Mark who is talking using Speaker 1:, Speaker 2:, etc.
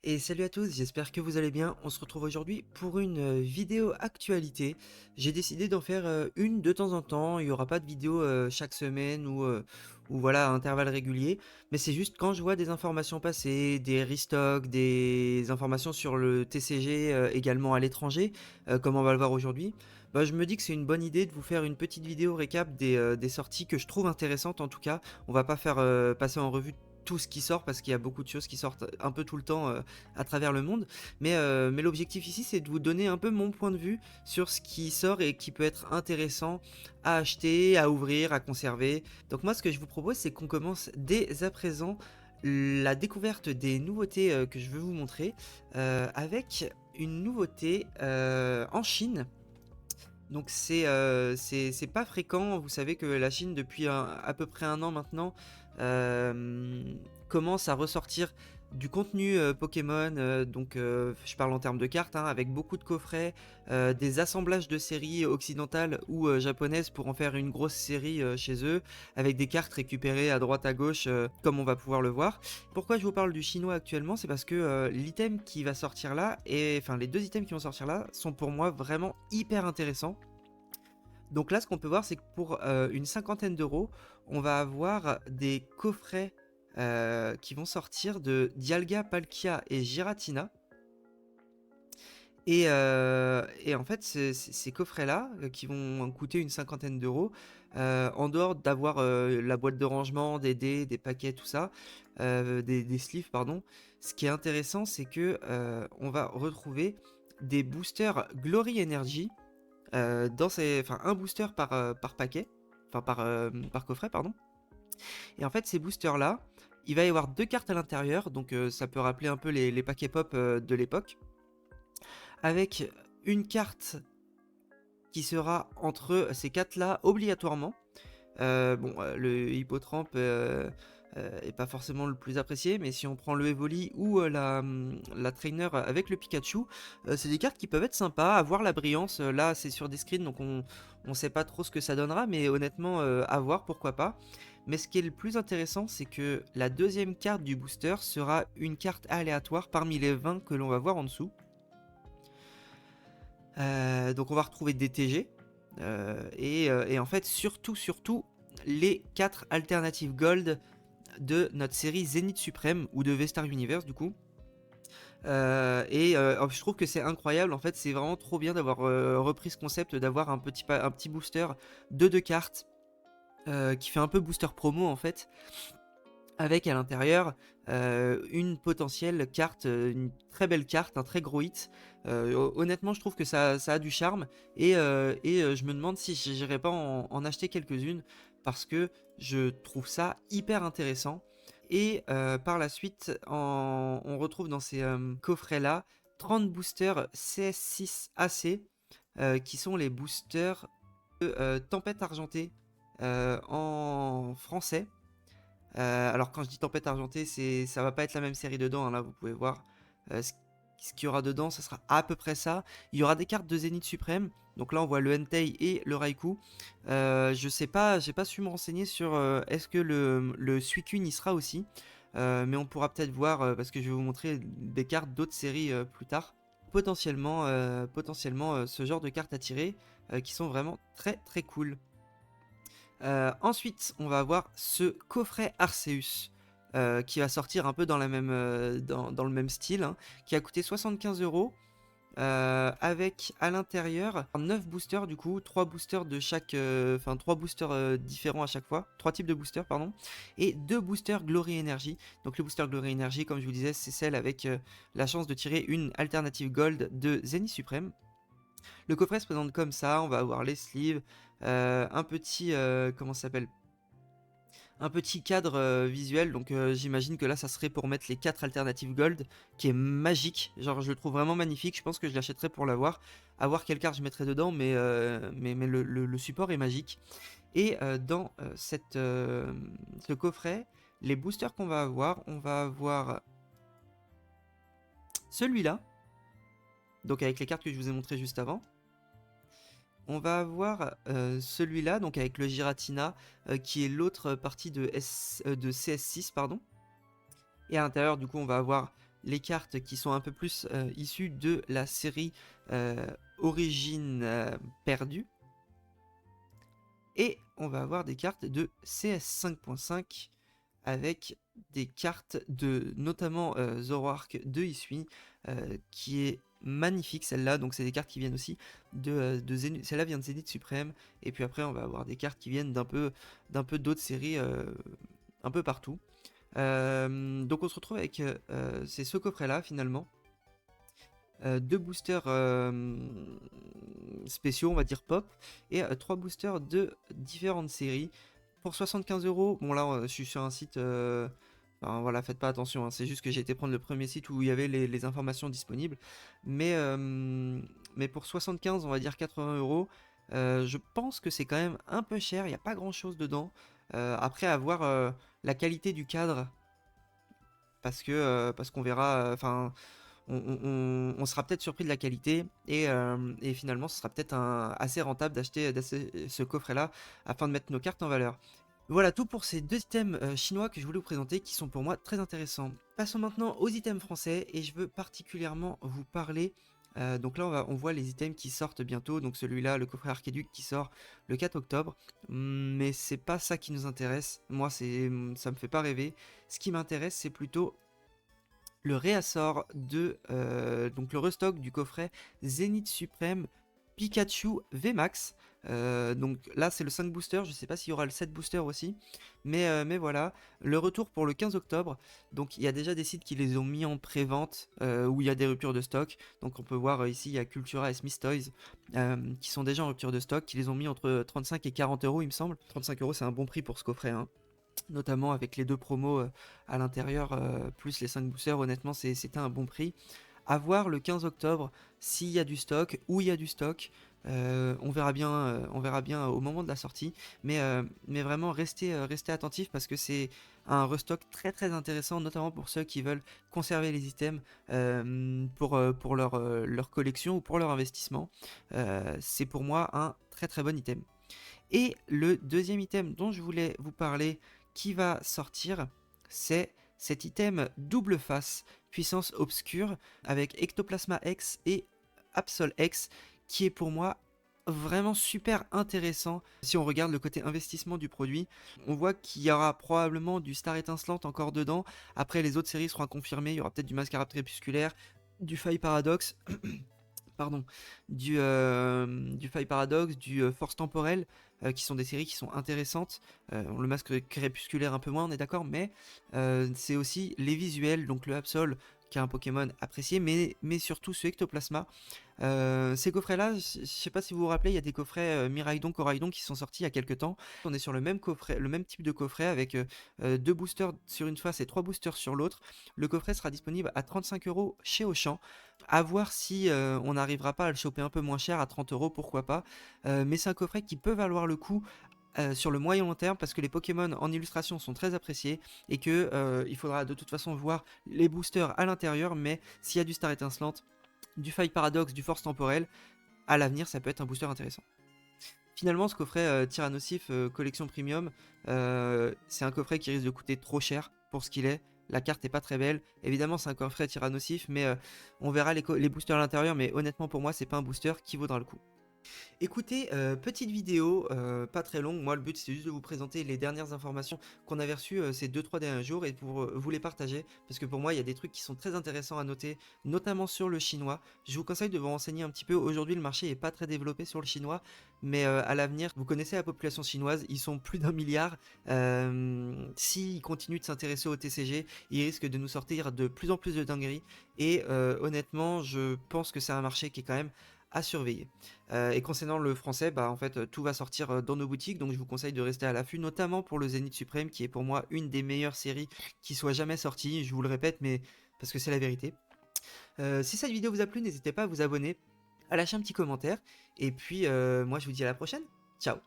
Speaker 1: Et salut à tous, j'espère que vous allez bien. On se retrouve aujourd'hui pour une vidéo actualité. J'ai décidé d'en faire une de temps en temps. Il n'y aura pas de vidéo chaque semaine ou voilà, à intervalles réguliers. Mais c'est juste quand je vois des informations passer, des restocks, des informations sur le TCG également à l'étranger, comme on va le voir aujourd'hui. Bah, je me dis que c'est une bonne idée de vous faire une petite vidéo récap des sorties que je trouve intéressantes en tout cas. On va pas faire passer en revue tout ce qui sort parce qu'il y a beaucoup de choses qui sortent un peu tout le temps à travers le monde. Mais l'objectif ici, c'est de vous donner un peu mon point de vue sur ce qui sort et qui peut être intéressant à acheter, à ouvrir, à conserver. Donc moi, ce que je vous propose, c'est qu'on commence dès à présent la découverte des nouveautés que je veux vous montrer avec une nouveauté en Chine. Donc c'est pas fréquent, vous savez que la Chine depuis à peu près un an maintenant euh, commence à ressortir du contenu Pokémon, je parle en termes de cartes, hein, avec beaucoup de coffrets, des assemblages de séries occidentales ou japonaises pour en faire une grosse série chez eux, avec des cartes récupérées à droite à gauche comme on va pouvoir le voir. Pourquoi je vous parle du chinois actuellement, c'est parce que l'item qui va sortir là, enfin les deux items qui vont sortir là, sont pour moi vraiment hyper intéressants. Donc là, ce qu'on peut voir, c'est que pour une cinquantaine d'euros, on va avoir des coffrets qui vont sortir de Dialga, Palkia et Giratina. Et en fait, ces coffrets-là, qui vont coûter une cinquantaine d'euros, en dehors d'avoir la boîte de rangement, des dés, des paquets, tout ça, des sleeves, pardon, ce qui est intéressant, c'est que on va retrouver des boosters Glory Energy enfin un booster par paquet, enfin par coffret, pardon. Et en fait, ces boosters-là, il va y avoir deux cartes à l'intérieur, donc ça peut rappeler un peu les paquets pop de l'époque, avec une carte qui sera entre ces quatre-là obligatoirement. Le Hippotrampe est pas forcément le plus apprécié, mais si on prend le Evoli ou la Trainer avec le Pikachu, c'est des cartes qui peuvent être sympas, avoir la brillance. Là, c'est sur des screens, donc on sait pas trop ce que ça donnera, mais honnêtement, à voir, pourquoi pas. Mais ce qui est le plus intéressant, c'est que la deuxième carte du booster sera une carte aléatoire parmi les 20 que l'on va voir en dessous. Donc on va retrouver des TG. Et en fait, surtout, les 4 alternatives gold de notre série Zenith Suprême ou de V-Star Universe du coup. Je trouve que c'est incroyable, en fait c'est vraiment trop bien d'avoir repris ce concept, d'avoir un petit booster de 2 cartes qui fait un peu booster promo en fait, avec à l'intérieur une potentielle carte, une très belle carte, un très gros hit. Honnêtement, je trouve que ça a du charme et je me demande si j'irais pas en acheter quelques-unes parce que je trouve ça hyper intéressant. Et par la suite, on retrouve dans ces coffrets-là 30 boosters CS6 AC qui sont les boosters de Tempête Argentée en français. Alors quand je dis Tempête Argentée, ça va pas être la même série dedans, hein, là vous pouvez voir. Ce qu'il y aura dedans, ça sera à peu près ça. Il y aura des cartes de Zénith Suprême. Donc là on voit le Entei et le Raikou. Je sais pas, j'ai pas su me renseigner sur est-ce que le Suicune y sera aussi. Mais on pourra peut-être voir parce que je vais vous montrer des cartes d'autres séries plus tard. Potentiellement ce genre de cartes à tirer qui sont vraiment très très cool. Ensuite, on va avoir ce coffret Arceus qui va sortir un peu dans dans le même style, hein, qui a coûté 75 euros. Avec à l'intérieur 9 boosters du coup, 3 boosters de chaque, 3 boosters différents à chaque fois, 3 types de boosters pardon, et 2 boosters Glory Energy. Donc le booster Glory Energy, comme je vous disais, c'est celle avec la chance de tirer une alternative gold de Zenith Suprême. Le coffret se présente comme ça, on va avoir les sleeves, un petit, comment ça s'appelle, un petit cadre visuel, donc j'imagine que là ça serait pour mettre les 4 alternatives gold, qui est magique, genre je le trouve vraiment magnifique, je pense que je l'achèterais pour l'avoir, à voir quelle carte je mettrais dedans, mais le support est magique. Et dans ce coffret, les boosters qu'on va avoir, on va avoir celui-là, donc avec les cartes que je vous ai montré juste avant. On va avoir celui-là, donc avec le Giratina, qui est l'autre partie de CS6, pardon. Et à l'intérieur, du coup, on va avoir les cartes qui sont un peu plus issues de la série Origine perdue. Et on va avoir des cartes de CS 5.5 avec des cartes de notamment Zoroark de Hisui qui est magnifique celle-là. Donc c'est des cartes qui viennent aussi de Zenith. Celle-là vient de Zenith Suprême. Et puis après on va avoir des cartes qui viennent d'un peu d'autres séries un peu partout. Donc on se retrouve avec c'est ce coffret-là finalement. Deux boosters spéciaux, on va dire pop, et trois boosters de différentes séries. Pour 75 €, bon là je suis sur un site, enfin, voilà, faites pas attention, hein, c'est juste que j'ai été prendre le premier site où il y avait les informations disponibles. Mais pour 75, on va dire 80 €, je pense que c'est quand même un peu cher, il n'y a pas grand chose dedans. Après, à voir la qualité du cadre, parce qu'on verra, enfin on sera peut-être surpris de la qualité et finalement ce sera peut-être assez rentable d'acheter ce coffret-là afin de mettre nos cartes en valeur. Voilà tout pour ces deux items chinois que je voulais vous présenter qui sont pour moi très intéressants. Passons maintenant aux items français et je veux particulièrement vous parler. Donc là on voit les items qui sortent bientôt, donc celui-là, le coffret Archéduc qui sort le 4 octobre. Mais c'est pas ça qui nous intéresse, moi ça me fait pas rêver. Ce qui m'intéresse c'est plutôt le réassort de donc le restock du coffret Zenith Suprême Pikachu VMAX. Donc là c'est le 5 booster, je sais pas s'il y aura le 7 booster aussi, mais voilà, le retour pour le 15 octobre. Donc il y a déjà des sites qui les ont mis en pré-vente où il y a des ruptures de stock. Donc on peut voir ici il y a Cultura et Smith Toys qui sont déjà en rupture de stock, qui les ont mis entre 35 et 40 € il me semble. 35 € c'est un bon prix pour ce coffret, hein. Notamment avec les deux promos à l'intérieur, plus les 5 boosters, honnêtement c'était un bon prix. À voir le 15 octobre s'il y a du stock, où il y a du stock. On verra bien au moment de la sortie. Mais vraiment, restez attentifs parce que c'est un restock très très intéressant, notamment pour ceux qui veulent conserver les items pour leur collection ou pour leur investissement. C'est pour moi un très très bon item. Et le deuxième item dont je voulais vous parler qui va sortir, c'est cet item double face, puissance obscure, avec Ectoplasma X et Absol X, qui est pour moi vraiment super intéressant. Si on regarde le côté investissement du produit, on voit qu'il y aura probablement du Star étincelante encore dedans. Après, les autres séries seront confirmées, il y aura peut-être du Mascarade crépusculaire, du Faille Paradoxe, pardon, du Faille Paradoxe, du Force temporelle, qui sont des séries qui sont intéressantes. Le masque crépusculaire un peu moins, on est d'accord, mais c'est aussi les visuels, donc le Absol, qui est un Pokémon apprécié, mais surtout ce Ectoplasma. Ces coffrets-là, je sais pas si vous vous rappelez, il y a des coffrets Miraidon, Coraidon qui sont sortis il y a quelques temps. On est sur le même coffret, le même type de coffret avec deux boosters sur une face et trois boosters sur l'autre. Le coffret sera disponible à 35 € chez Auchan. À voir si on n'arrivera pas à le choper un peu moins cher à 30 €, pourquoi pas. Mais c'est un coffret qui peut valoir le coup sur le moyen long terme parce que les Pokémon en illustration sont très appréciés et que il faudra de toute façon voir les boosters à l'intérieur. Mais s'il y a du Star étincelante, du Faille Paradoxe, du Force temporelle, à l'avenir ça peut être un booster intéressant. Finalement, ce coffret Tyrannosif collection premium, c'est un coffret qui risque de coûter trop cher pour ce qu'il est. La carte est pas très belle. Évidemment, c'est un coffret Tyrannosif, mais on verra les boosters à l'intérieur. Mais honnêtement, pour moi, c'est pas un booster qui vaudra le coup. Écoutez, petite vidéo, pas très longue. Moi, le but, c'est juste de vous présenter les dernières informations qu'on avait reçues ces 2-3 derniers jours et pour vous les partager. Parce que pour moi, il y a des trucs qui sont très intéressants à noter, notamment sur le chinois. Je vous conseille de vous renseigner un petit peu. Aujourd'hui, le marché n'est pas très développé sur le chinois, mais à l'avenir, vous connaissez la population chinoise, ils sont plus d'1 milliard. S'ils continuent de s'intéresser au TCG, ils risquent de nous sortir de plus en plus de dingueries. Et honnêtement, je pense que c'est un marché qui est quand même à surveiller. Et concernant le français, bah en fait tout va sortir dans nos boutiques, donc je vous conseille de rester à l'affût, notamment pour le Zenith Suprême, qui est pour moi une des meilleures séries qui soit jamais sortie, je vous le répète, mais parce que c'est la vérité. Si cette vidéo vous a plu, n'hésitez pas à vous abonner, à lâcher un petit commentaire, et puis moi je vous dis à la prochaine, ciao.